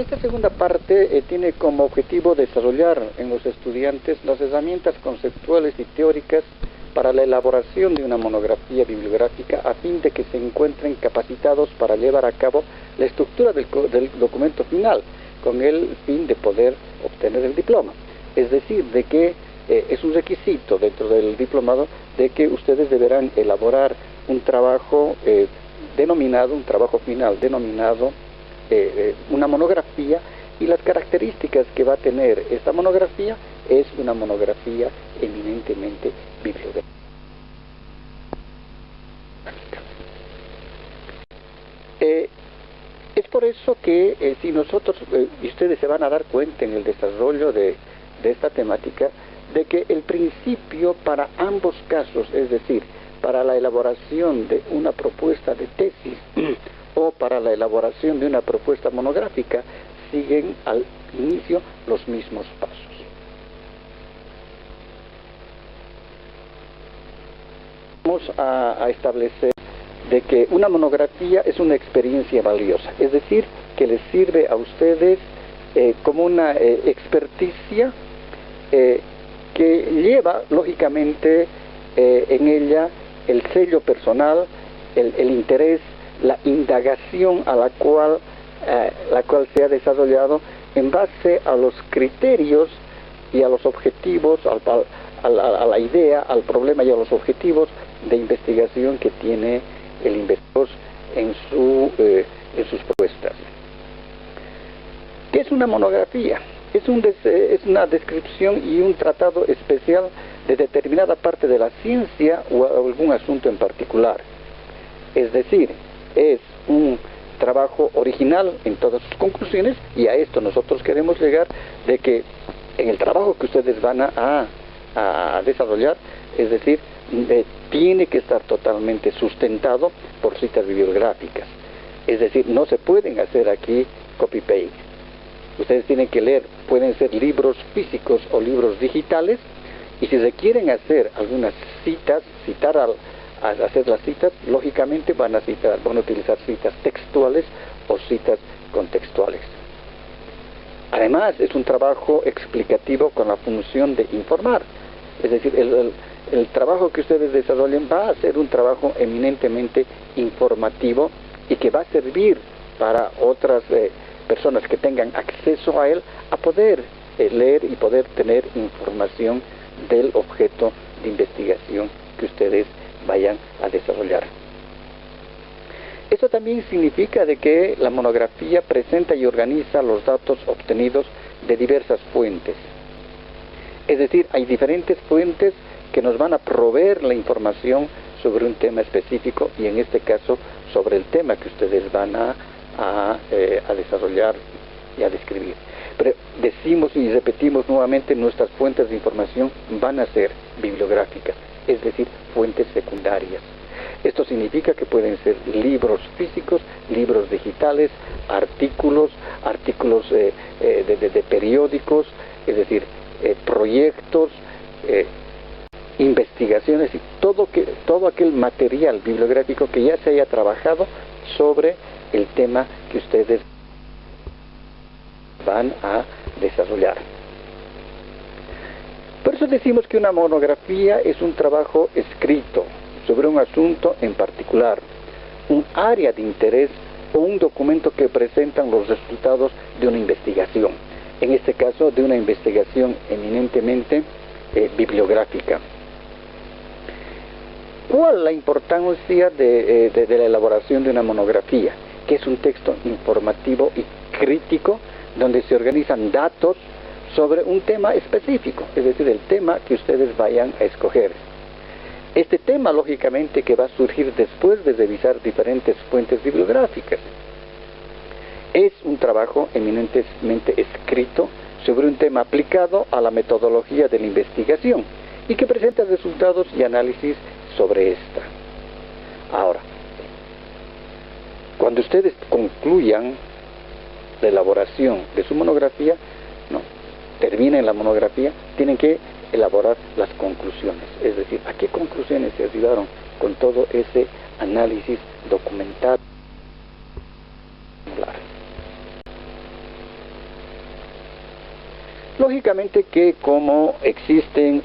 Esta segunda parte tiene como objetivo desarrollar en los estudiantes las herramientas conceptuales y teóricas para la elaboración de una monografía bibliográfica a fin de que se encuentren capacitados para llevar a cabo la estructura del documento final con el fin de poder obtener el diploma. Es decir, de que es un requisito dentro del diplomado de que ustedes deberán elaborar un trabajo un trabajo final denominado una monografía, y las características que va a tener esta monografía es una monografía eminentemente bibliográfica. Es por eso que si nosotros, y ustedes se van a dar cuenta en el desarrollo de esta temática, de que el principio para ambos casos, es decir, para la elaboración de una propuesta de tesis o para la elaboración de una propuesta monográfica, siguen al inicio los mismos pasos. Vamos a establecer de que una monografía es una experiencia valiosa, es decir, que les sirve a ustedes como una experticia que lleva lógicamente en ella el sello personal, el interés, la indagación a la cual se ha desarrollado en base a los criterios y a los objetivos, a la idea, al problema y a los objetivos de investigación que tiene el investigador en sus propuestas. ¿Qué es una monografía? Es una descripción y un tratado especial de determinada parte de la ciencia o algún asunto en particular. Es decir, es un trabajo original en todas sus conclusiones, y a esto nosotros queremos llegar, de que en el trabajo que ustedes van a desarrollar, es decir, tiene que estar totalmente sustentado por citas bibliográficas. Es decir, no se pueden hacer aquí copy-paste. Ustedes tienen que leer, pueden ser libros físicos o libros digitales, y si se quieren hacer algunas citas, hacer las citas, lógicamente van a utilizar citas textuales o citas contextuales. Además, es un trabajo explicativo con la función de informar. Es decir, el trabajo que ustedes desarrollen va a ser un trabajo eminentemente informativo y que va a servir para otras personas que tengan acceso a él a poder leer y poder tener información del objeto de investigación que ustedes vayan a desarrollar. Eso también significa de que la monografía presenta y organiza los datos obtenidos de diversas fuentes. Es decir, hay diferentes fuentes que nos van a proveer la información sobre un tema específico, y en este caso sobre el tema que ustedes van a desarrollar y a describir. Pero decimos y repetimos nuevamente, nuestras fuentes de información van a ser bibliográficas, es decir, fuentes secundarias. Esto significa que pueden ser libros físicos, libros digitales, artículos de periódicos, es decir, proyectos, investigaciones y todo aquel material bibliográfico que ya se haya trabajado sobre el tema que ustedes van a desarrollar. Por eso decimos que una monografía es un trabajo escrito sobre un asunto en particular, un área de interés o un documento que presentan los resultados de una investigación, en este caso de una investigación eminentemente bibliográfica. ¿Cuál es la importancia de la elaboración de una monografía? Que es un texto informativo y crítico donde se organizan datos sobre un tema específico, es decir, el tema que ustedes vayan a escoger. Este tema, lógicamente, que va a surgir después de revisar diferentes fuentes bibliográficas. Es un trabajo eminentemente escrito sobre un tema aplicado a la metodología de la investigación y que presenta resultados y análisis sobre esta. Ahora, cuando ustedes concluyan la elaboración de su monografía, terminen la monografía, tienen que elaborar las conclusiones, es decir, a qué conclusiones se arribaron con todo ese análisis documental. Lógicamente que como existen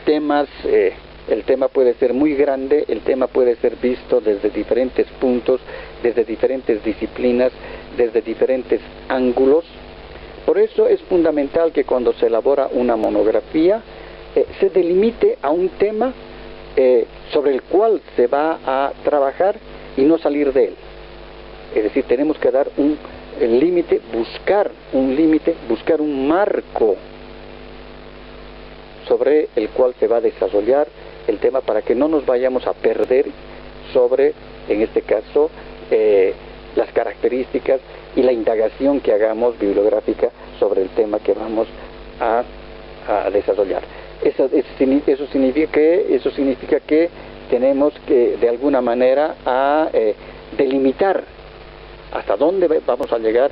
temas, el tema puede ser muy grande, el tema puede ser visto desde diferentes puntos, desde diferentes disciplinas, desde diferentes ángulos. Por eso es fundamental que cuando se elabora una monografía se delimite a un tema sobre el cual se va a trabajar y no salir de él. Es decir, tenemos que dar un límite, buscar un marco sobre el cual se va a desarrollar el tema para que no nos vayamos a perder sobre, en este caso, las características y la indagación que hagamos bibliográfica sobre el tema que vamos a desarrollar. Eso significa que tenemos que, de alguna manera, delimitar hasta dónde vamos a llegar,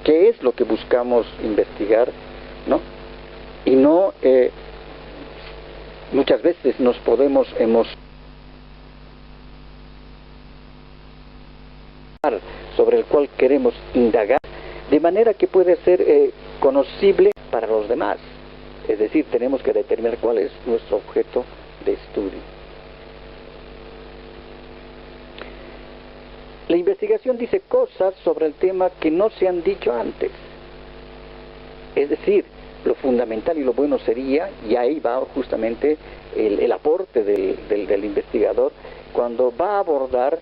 qué es lo que buscamos investigar, ¿no? Y no, muchas veces nos podemos emocionar sobre el cual queremos indagar, de manera que puede ser conocible para los demás. Es decir, tenemos que determinar cuál es nuestro objeto de estudio. La investigación dice cosas sobre el tema que no se han dicho antes. Es decir, lo fundamental y lo bueno sería, y ahí va justamente el aporte del investigador, cuando va a abordar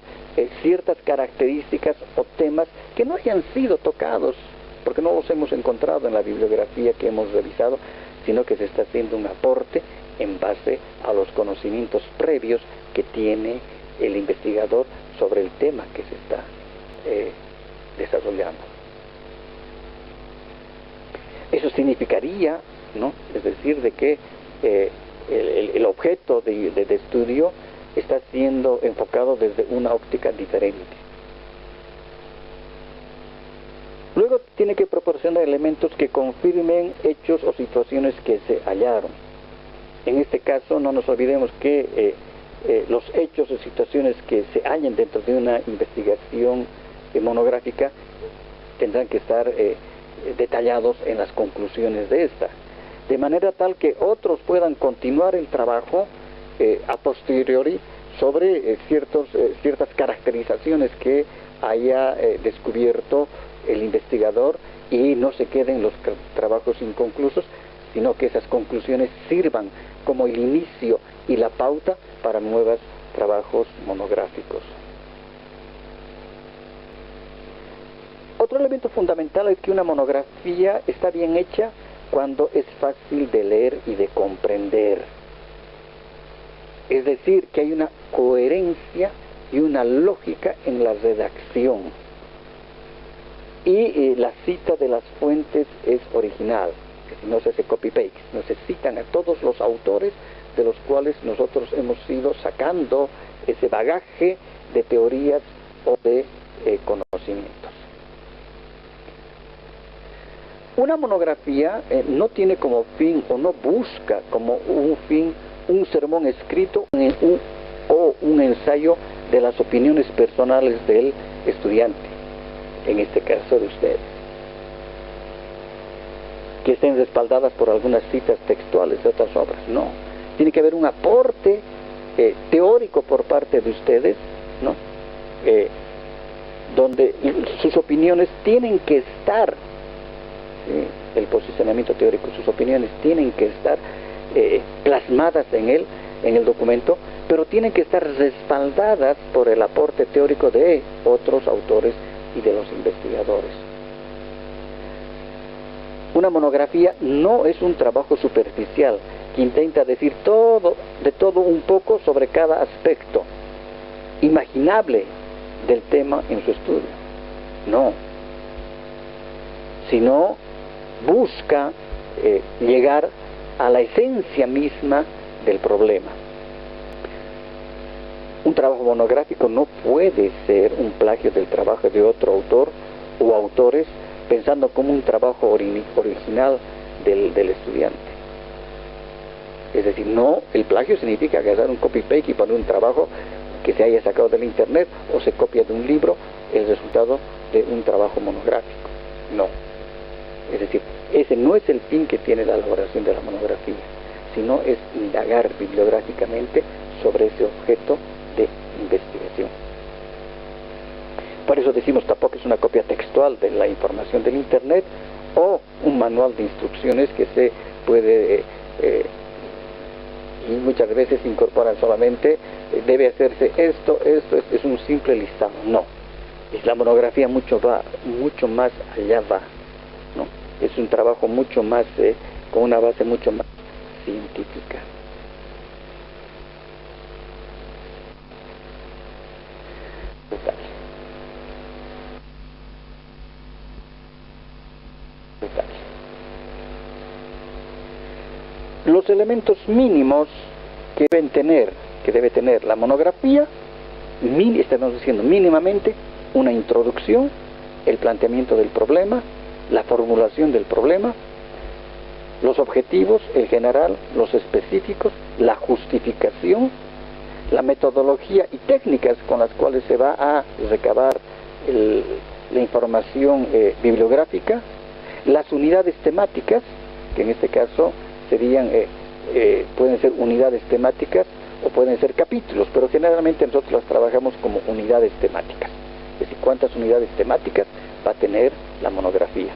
ciertas características o temas que no hayan sido tocados, porque no los hemos encontrado en la bibliografía que hemos revisado, sino que se está haciendo un aporte en base a los conocimientos previos que tiene el investigador sobre el tema que se está desarrollando. Eso significaría, ¿no?, es decir, de que el objeto de estudio está siendo enfocado desde una óptica diferente. Luego tiene que proporcionar elementos que confirmen hechos o situaciones que se hallaron. En este caso, no nos olvidemos que los hechos o situaciones que se hallen dentro de una investigación monográfica tendrán que estar detallados en las conclusiones de esta, de manera tal que otros puedan continuar el trabajo a posteriori sobre ciertas caracterizaciones que haya descubierto el investigador, y no se queden los trabajos inconclusos, sino que esas conclusiones sirvan como el inicio y la pauta para nuevos trabajos monográficos. Otro elemento fundamental es que una monografía está bien hecha cuando es fácil de leer y de comprender. Es decir, que hay una coherencia y una lógica en la redacción. Y la cita de las fuentes es original, no se hace copy-paste, no se citan a todos los autores de los cuales nosotros hemos ido sacando ese bagaje de teorías o de conocimientos. Una monografía no tiene como fin, o no busca como un fin, un sermón escrito o un ensayo de las opiniones personales del estudiante, en este caso de ustedes, que estén respaldadas por algunas citas textuales de otras obras. No, tiene que haber un aporte teórico por parte de ustedes, ¿no?, donde sus opiniones tienen que estar, el posicionamiento teórico, sus opiniones tienen que estar plasmadas en el documento, pero tienen que estar respaldadas por el aporte teórico de otros autores y de los investigadores. Una monografía no es un trabajo superficial que intenta decir de todo un poco sobre cada aspecto imaginable del tema en su estudio. No, sino busca llegar a la esencia misma del problema. Un trabajo monográfico no puede ser un plagio del trabajo de otro autor o autores, pensando como un trabajo original del estudiante. Es decir, no, el plagio significa agarrar un copy-paste y poner un trabajo que se haya sacado del internet, o se copia de un libro el resultado de un trabajo monográfico. No. Es decir, ese no es el fin que tiene la elaboración de la monografía, sino es indagar bibliográficamente sobre ese objeto de investigación. Por eso decimos tampoco es una copia textual de la información del Internet o un manual de instrucciones que se puede y muchas veces incorporan solamente debe hacerse esto, es un simple listado. No, la monografía mucho más allá va, ¿no? Es un trabajo mucho más con una base mucho más científica. Los elementos mínimos que debe tener la monografía, estamos diciendo mínimamente, una introducción, el planteamiento del problema, la formulación del problema, los objetivos, el general, los específicos, la justificación, la metodología y técnicas con las cuales se va a recabar la información bibliográfica, las unidades temáticas, que en este caso serían, pueden ser unidades temáticas o pueden ser capítulos, pero generalmente nosotros las trabajamos como unidades temáticas. Es decir, cuántas unidades temáticas va a tener la monografía.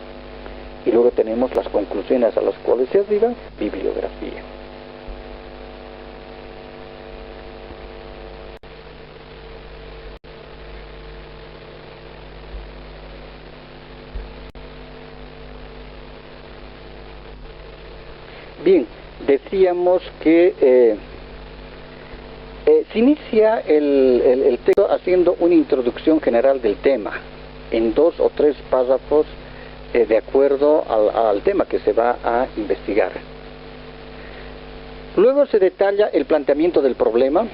Y luego tenemos las conclusiones a las cuales se arriba, bibliografía. Bien, decíamos que se inicia el texto haciendo una introducción general del tema, en 2 o 3 párrafos de acuerdo al tema que se va a investigar. Luego se detalla el planteamiento del problema,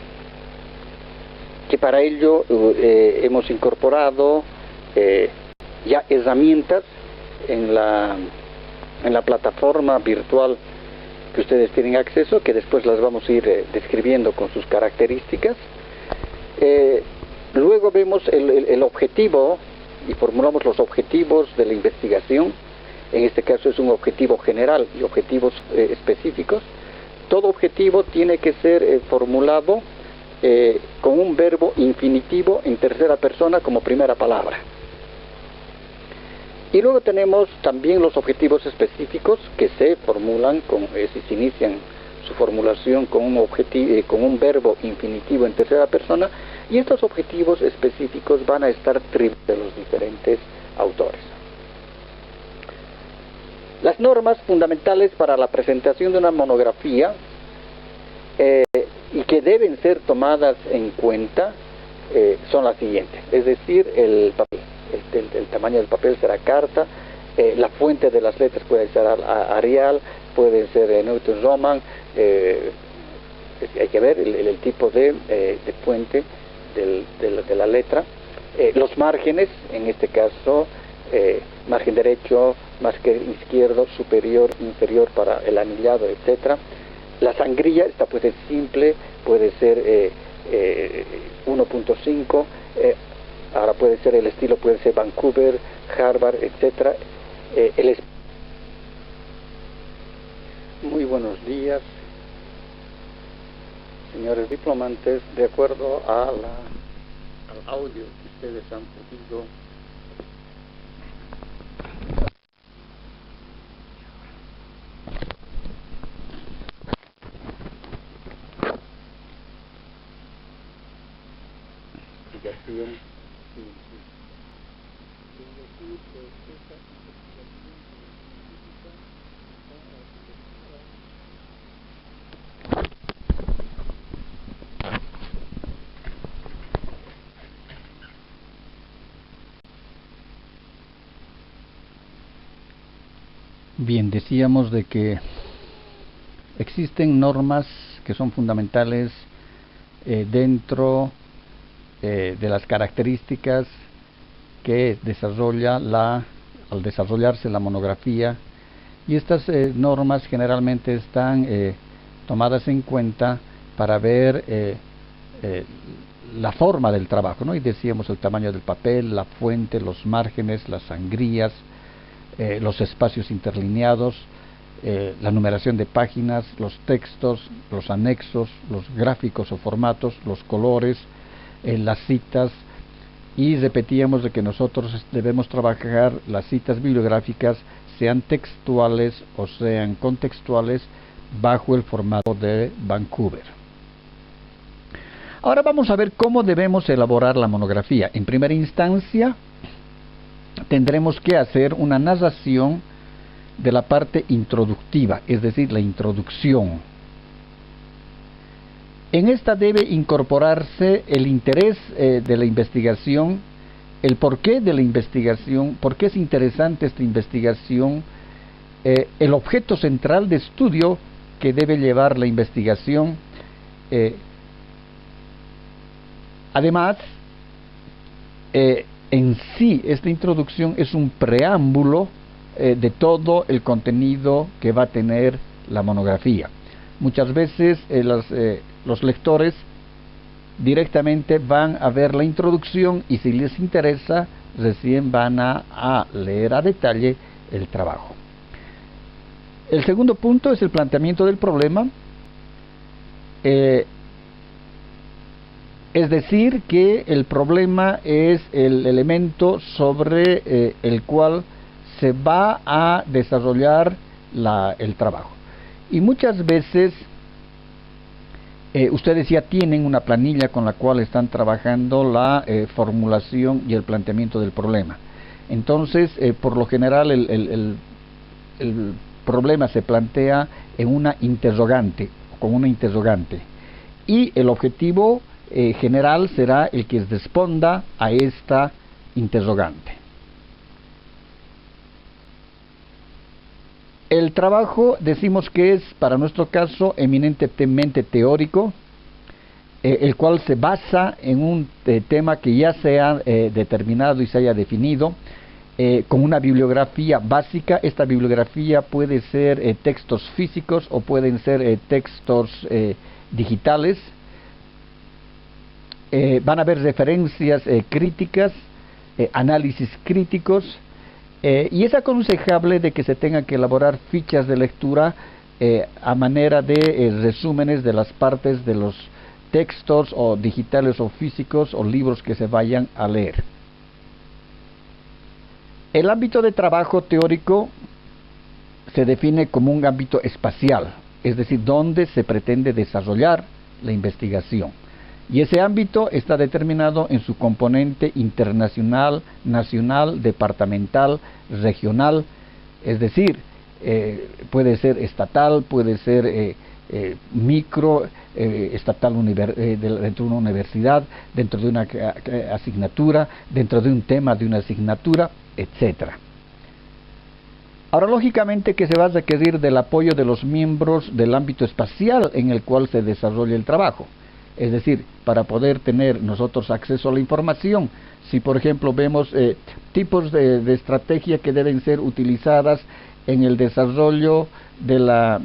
que para ello hemos incorporado ya herramientas en la plataforma virtual que ustedes tienen acceso, que después las vamos a ir describiendo con sus características. Luego vemos el objetivo y formulamos los objetivos de la investigación. En este caso es un objetivo general y objetivos específicos. Todo objetivo tiene que ser formulado con un verbo infinitivo en tercera persona como primera palabra. Y luego tenemos también los objetivos específicos que se formulan, se inician su formulación con un verbo infinitivo en tercera persona, y estos objetivos específicos van a estar atribuidos de los diferentes autores. Las normas fundamentales para la presentación de una monografía y que deben ser tomadas en cuenta son las siguientes, es decir, el papel. El tamaño del papel será carta, la fuente de las letras puede ser Arial, puede ser Newton Roman, hay que ver el tipo de fuente de la letra, los márgenes, en este caso margen derecho, margen izquierdo, superior, inferior para el anillado, etc. La sangrilla, esta puede ser simple, puede ser 1.5, ahora puede ser el estilo, puede ser Vancouver, Harvard, etc. Muy buenos días, señores diplomantes. De acuerdo al audio que ustedes han podido Bien, decíamos de que existen normas que son fundamentales dentro de las características que desarrolla al desarrollarse la monografía, y estas normas generalmente están tomadas en cuenta para ver la forma del trabajo, ¿no? Y decíamos el tamaño del papel, la fuente, los márgenes, las sangrías, los espacios interlineados, la numeración de páginas, los textos, los anexos, los gráficos o formatos, los colores, las citas, y repetíamos de que nosotros debemos trabajar las citas bibliográficas, sean textuales o sean contextuales, bajo el formato de Vancouver. Ahora vamos a ver cómo debemos elaborar la monografía. En primera instancia, tendremos que hacer una narración de la parte introductiva, es decir, la introducción. En esta debe incorporarse el interés de la investigación, el porqué de la investigación, por qué es interesante esta investigación, el objeto central de estudio que debe llevar la investigación. Además, en sí, esta introducción es un preámbulo de todo el contenido que va a tener la monografía. Muchas veces los lectores directamente van a ver la introducción y si les interesa, recién van a leer a detalle el trabajo. El segundo punto es el planteamiento del problema. Es decir, que el problema es el elemento sobre el cual se va a desarrollar el trabajo. Y muchas veces ustedes ya tienen una planilla con la cual están trabajando la formulación y el planteamiento del problema. Entonces, por lo general, el problema se plantea en una interrogante, con una interrogante. Y el objetivo general será el que responda a esta interrogante. El trabajo decimos que es, para nuestro caso, eminentemente teórico, el cual se basa en un tema que ya se ha determinado y se haya definido, con una bibliografía básica. Esta bibliografía puede ser textos físicos o pueden ser textos digitales. Van a haber referencias críticas, análisis críticos, y es aconsejable de que se tengan que elaborar fichas de lectura a manera de resúmenes de las partes de los textos o digitales o físicos o libros que se vayan a leer. El ámbito de trabajo teórico se define como un ámbito espacial, es decir, donde se pretende desarrollar la investigación. Y ese ámbito está determinado en su componente internacional, nacional, departamental, regional, es decir, puede ser estatal, puede ser micro, estatal dentro de una universidad, dentro de una asignatura, dentro de un tema de una asignatura, etc. Ahora, lógicamente que se va a requerir del apoyo de los miembros del ámbito espacial en el cual se desarrolla el trabajo. Es decir, para poder tener nosotros acceso a la información, si por ejemplo vemos tipos de estrategia que deben ser utilizadas en el desarrollo de la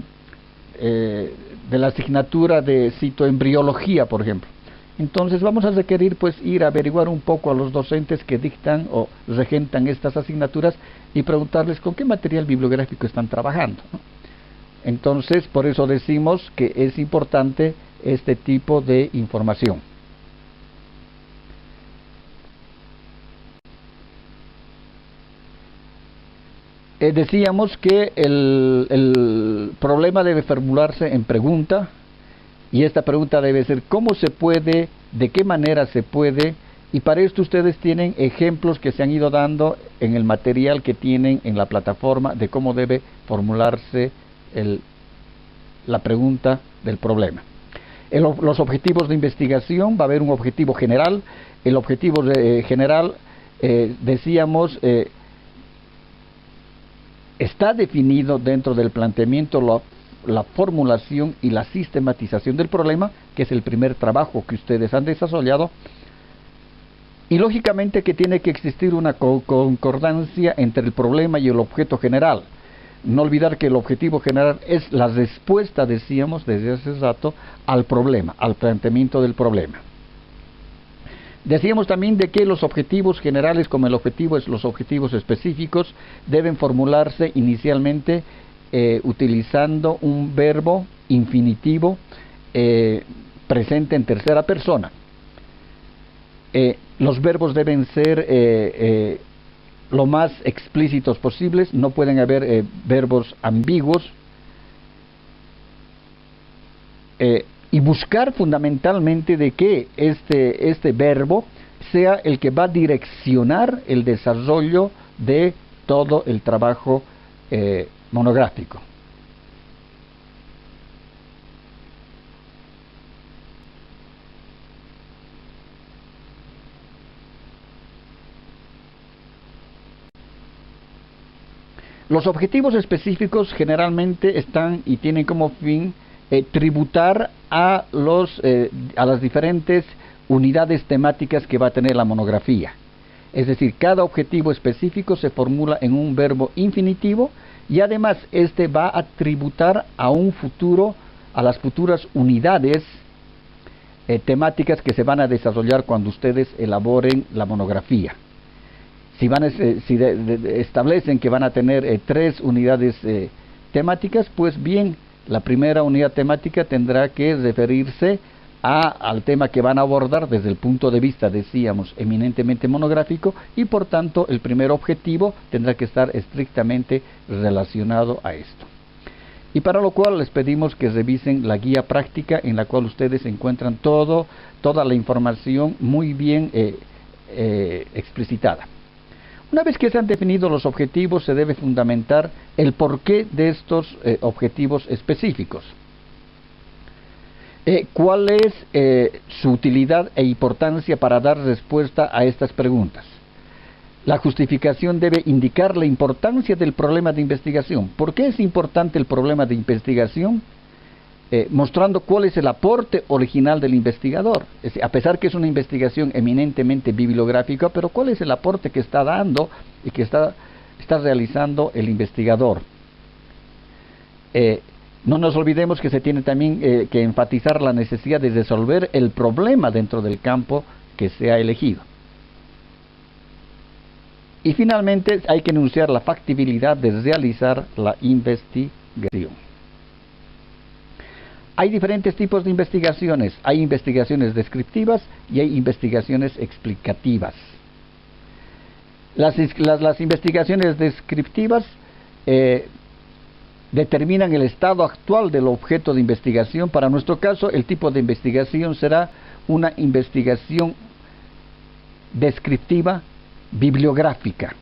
asignatura de citoembriología, por ejemplo. Entonces vamos a requerir pues ir a averiguar un poco a los docentes que dictan o regentan estas asignaturas y preguntarles con qué material bibliográfico están trabajando, ¿no? Entonces, por eso decimos que es importante este tipo de información. Decíamos que el problema debe formularse en pregunta, y esta pregunta debe ser ¿cómo se puede? ¿De qué manera se puede? Y para esto ustedes tienen ejemplos que se han ido dando en el material que tienen en la plataforma de cómo debe formularse la pregunta del problema. Los objetivos de investigación, va a haber un objetivo general. El objetivo general, decíamos, está definido dentro del planteamiento, la formulación y la sistematización del problema, que es el primer trabajo que ustedes han desarrollado. Y lógicamente que tiene que existir una concordancia entre el problema y el objeto general. No olvidar que el objetivo general es la respuesta, decíamos desde hace rato, al problema, al planteamiento del problema. Decíamos también de que los objetivos generales como los objetivos específicos deben formularse inicialmente utilizando un verbo infinitivo presente en tercera persona. Los verbos deben ser lo más explícitos posibles, no pueden haber verbos ambiguos, y buscar fundamentalmente de que este verbo sea el que va a direccionar el desarrollo de todo el trabajo monográfico. Los objetivos específicos generalmente están y tienen como fin tributar a las diferentes unidades temáticas que va a tener la monografía. Es decir, cada objetivo específico se formula en un verbo infinitivo y además este va a tributar a las futuras unidades temáticas que se van a desarrollar cuando ustedes elaboren la monografía. Si establecen que van a tener 3 unidades temáticas, pues bien, la primera unidad temática tendrá que referirse al tema que van a abordar desde el punto de vista, decíamos, eminentemente monográfico, y por tanto el primer objetivo tendrá que estar estrictamente relacionado a esto. Y para lo cual les pedimos que revisen la guía práctica en la cual ustedes encuentran toda la información muy bien explicitada. Una vez que se han definido los objetivos, se debe fundamentar el porqué de estos objetivos específicos. ¿Cuál es su utilidad e importancia para dar respuesta a estas preguntas? La justificación debe indicar la importancia del problema de investigación. ¿Por qué es importante el problema de investigación? Mostrando cuál es el aporte original del investigador. Es decir, a pesar que es una investigación eminentemente bibliográfica, pero cuál es el aporte que está dando y que está realizando el investigador. No nos olvidemos que se tiene también que enfatizar la necesidad de resolver el problema dentro del campo que se ha elegido. Y finalmente hay que enunciar la factibilidad de realizar la investigación. Hay diferentes tipos de investigaciones. Hay investigaciones descriptivas y hay investigaciones explicativas. Las investigaciones descriptivas determinan el estado actual del objeto de investigación. Para nuestro caso, el tipo de investigación será una investigación descriptiva bibliográfica.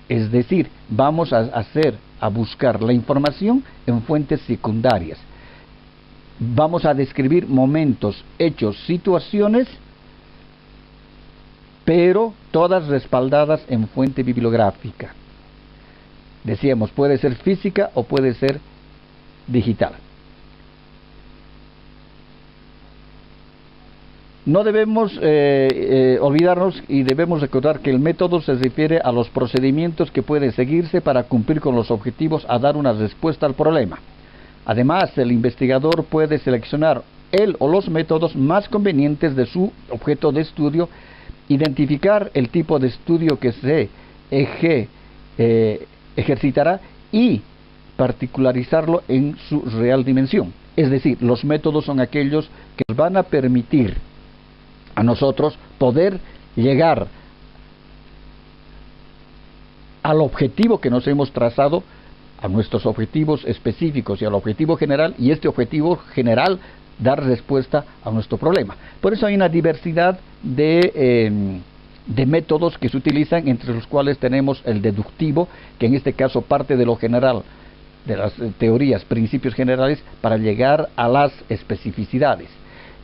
Es decir, vamos a buscar la información en fuentes secundarias. Vamos a describir momentos, hechos, situaciones, pero todas respaldadas en fuente bibliográfica. Decíamos, puede ser física o puede ser digital. No debemos olvidarnos y debemos recordar que el método se refiere a los procedimientos que pueden seguirse para cumplir con los objetivos a dar una respuesta al problema. Además, el investigador puede seleccionar el o los métodos más convenientes de su objeto de estudio, identificar el tipo de estudio que se ejercitará y particularizarlo en su real dimensión. Es decir, los métodos son aquellos que nos van a permitir a nosotros poder llegar al objetivo que nos hemos trazado, a nuestros objetivos específicos y al objetivo general, y este objetivo general dar respuesta a nuestro problema. Por eso hay una diversidad de métodos que se utilizan, entre los cuales tenemos el deductivo, que en este caso parte de lo general, de las teorías, principios generales, para llegar a las especificidades.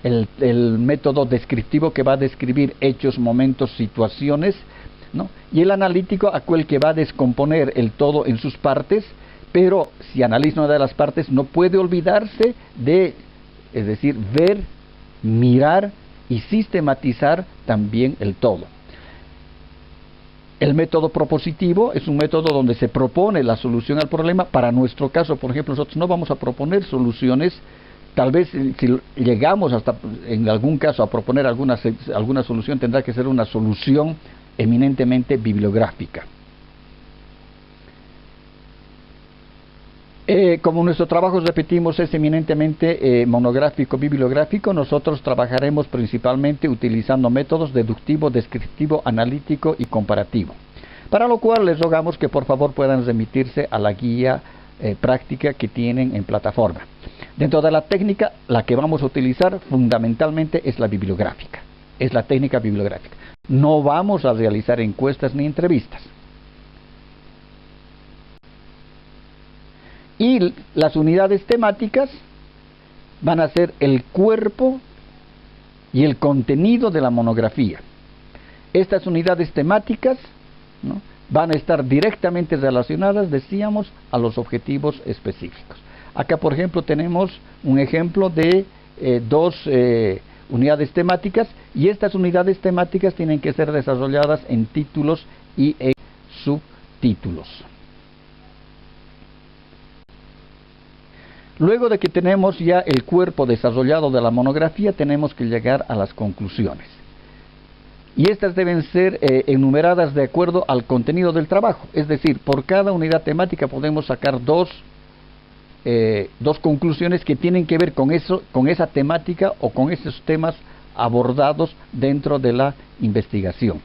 El método descriptivo, que va a describir hechos, momentos, situaciones, ¿no? Y el analítico, aquel que va a descomponer el todo en sus partes, pero si analiza una de las partes no puede olvidarse de, es decir, ver, mirar y sistematizar también el todo. El método propositivo es un método donde se propone la solución al problema. Para nuestro caso, por ejemplo, nosotros no vamos a proponer soluciones Tal vez si llegamos hasta en algún caso a proponer alguna solución, tendrá que ser una solución eminentemente bibliográfica. Como nuestro trabajo, repetimos, es eminentemente monográfico, bibliográfico, nosotros trabajaremos principalmente utilizando métodos deductivo, descriptivo, analítico y comparativo. Para lo cual les rogamos que por favor puedan remitirse a la guía práctica que tienen en plataforma. Dentro de la técnica, la que vamos a utilizar fundamentalmente es la bibliográfica, es la técnica bibliográfica. No vamos a realizar encuestas ni entrevistas. Y las unidades temáticas van a ser el cuerpo y el contenido de la monografía. Estas unidades temáticas, ¿no?, van a estar directamente relacionadas, decíamos, a los objetivos específicos. Acá, por ejemplo, tenemos un ejemplo de dos unidades temáticas, y estas unidades temáticas tienen que ser desarrolladas en títulos y en subtítulos. Luego de que tenemos ya el cuerpo desarrollado de la monografía, tenemos que llegar a las conclusiones. Y estas deben ser enumeradas de acuerdo al contenido del trabajo. Es decir, por cada unidad temática podemos sacar dos conclusiones que tienen que ver con esa temática o con esos temas abordados dentro de la investigación.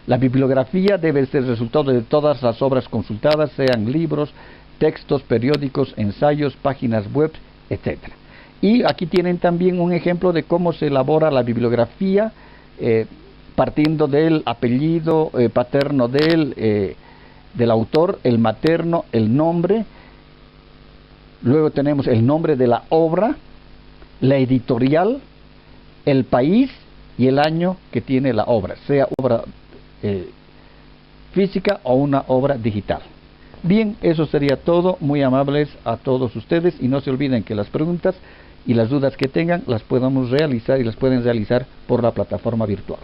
La bibliografía debe ser resultado de todas las obras consultadas, sean libros, textos, periódicos, ensayos, páginas web, etc. Y aquí tienen también un ejemplo de cómo se elabora la bibliografía, partiendo del apellido paterno del autor, el materno, el nombre. Luego tenemos el nombre de la obra, la editorial, el país y el año que tiene la obra, sea obra física o una obra digital. Bien, eso sería todo. Muy amables a todos ustedes, y no se olviden que las preguntas y las dudas que tengan las podemos realizar y las pueden realizar por la plataforma virtual.